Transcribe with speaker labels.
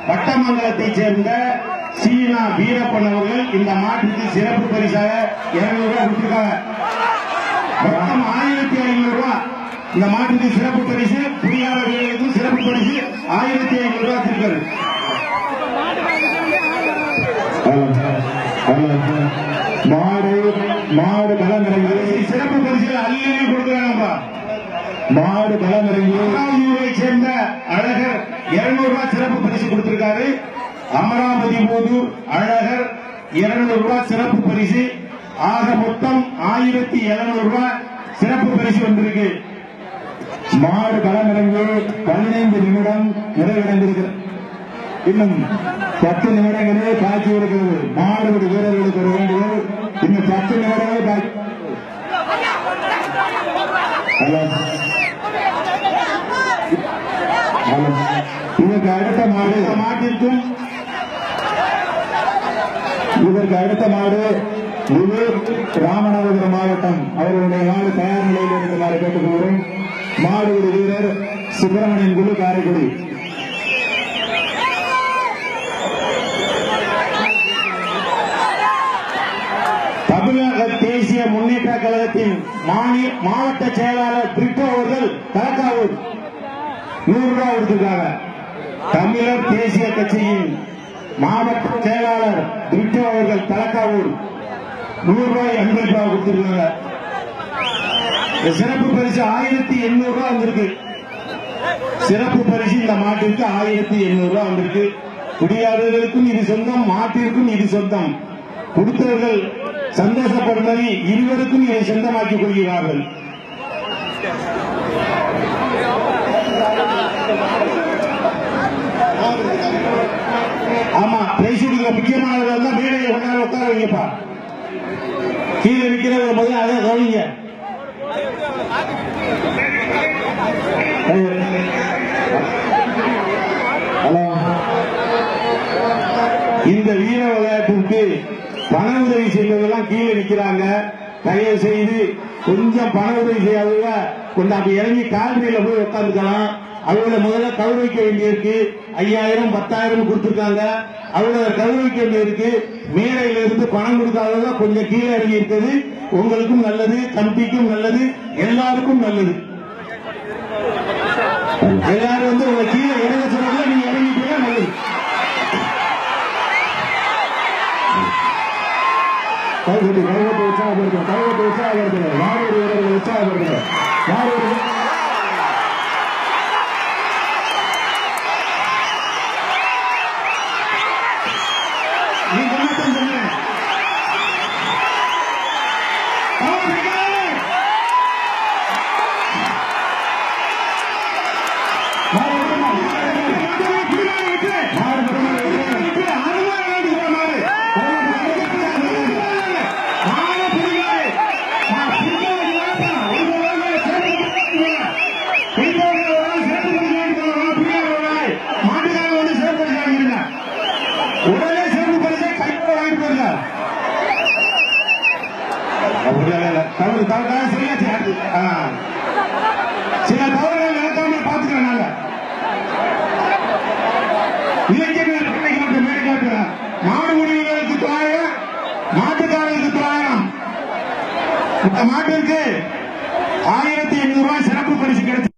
Speaker 1: வட்டமங்கலத்தை சேர்ந்த சீனா வீரப்பன் அவர்கள் இந்த மாட்டுக்கு சிறப்பு பரிசாக 200 ரூபாய் கொடுத்திருக்காங்க. மொத்தம் 1500 ரூபாய் இந்த மாட்டுக்கு சிறப்பு பரிசு. புரியாத வீரர்களுக்கும் சிறப்பு பரிசு 1500 ரூபாய் இருக்காரு. மாடு களமிறங்கி சிறப்பு பரிசு அள்ளி கொடுக்கிறாங்க. மாடு களமிறங்கி சேர்ந்த அழகர் 200 ரூபாய் சிறப்பு பரிசு கொடுத்திருக்காரு. அமராவதி போதூர் அழகர் 200 ரூபாய் சிறப்பு பரிசு. ஆக மொத்தம் 1700 ரூபாய் சிறப்பு பரிசு வந்திருக்கு. மாடு களமிறங்கி 15 நிமிடம் நிறைவடைந்திருக்கிறது. இன்னும் 10 நிமிடங்களே காட்சி இருக்கிறது. மாடுபடி வீரர்களுக்கு ஒரு வேண்டுகோள், இன்னும் 10 நிமிடங்களே காட்சி. இதற்கு அடுத்த மாட்டிற்கும் இதற்கு அடுத்த மாடு இது ராமநாதபுரம் மாவட்டம் அவர்களுடைய மாடு தயார் நிலையில் இருக்குமாறு கேட்டுக்கொள்கிறோம். மாடுபடி வீரர் சுப்பிரமணியன் குழு காரைக்குடி. தமிழக தேசிய முன்னேற்ற கழகத்தின் மாவட்ட செயலாளர் பிரிட்டோ அவர்கள் தலக்காவூர் 100 ரூபாய் கொடுத்திருக்காங்க. தமிழர் தேசிய கட்சியின் மாவட்ட செயலாளர் பிரிட்டோ அவர்கள் தலக்காவூர் 100 ரூபாய் 50 ரூபாய் கொடுத்திருக்காங்க. சிறப்பு பரிசு 1800 ரூபாய் வந்திருக்கு. சிறப்பு பரிசு இந்த மாட்டிற்கு 1800 ரூபாய் வந்திருக்கு. குடியாளர்களுக்கும் இது சொந்தம், மாட்டிற்கும் இது சொந்தம். கொடுத்தவர்கள் சந்தோஷப்படும்படி இருவருக்கும் இதை சொந்தமாக்கிக் கொள்கிறார்கள். ஆமா, பேசிட்டு முக்கியமானவர்கள் தான் மேடையை உட்கார வைங்கப்பா. கீழே இருக்கிறவங்க முதல்ல அதை கவனிங்க. ஹலோ, இந்த வீர விளையாட்டிற்கு பண உதவி செய்வதெல்லாம் கீழே நிற்கிறாங்க. தயவு செய்து கொஞ்சம் பண உதவி செய்யாத கொஞ்சம் இறங்கி கால்வெளியில போய் உட்காந்துக்கலாம். அவங்கள முதல்ல கௌரவிக்க வேண்டியிருக்கு. 5000 10,000 கொடுத்திருக்காங்க. அவங்கள கௌரவிக்க வேண்டியிருக்கு. மேடையில இருந்து பணம் கொடுக்காதவங்க கொஞ்சம் கீழே இறங்கி இருக்குது. உங்களுக்கும் நல்லது, கமிட்டிக்கும் நல்லது, எல்லாருக்கும் நல்லது. எல்லாரும் வந்து உங்க கீழே இறங்க சொல்றதுல நீங்க இறங்கிட்டீங்க நல்லது. கைகட்டி உற்சாகப்படுத்துங்க. யார் ஒரு வீரர்கள் உற்சாகப்படுத்துங்க. யார் ஒரு உடனே சேர்ந்து பரிசை கைப்பட வாங்கிட்டு போயிருங்க. சில தவறுகள் நடக்காம பாத்துக்கிறோம். நாங்க இளைஞர்கள் மேடை காட்டுறோம். மாடு முடிவுகளுக்கு 900, மாட்டுக்காரர்களுக்கு 900. இந்த மாட்டிற்கு 1800 ரூபாய்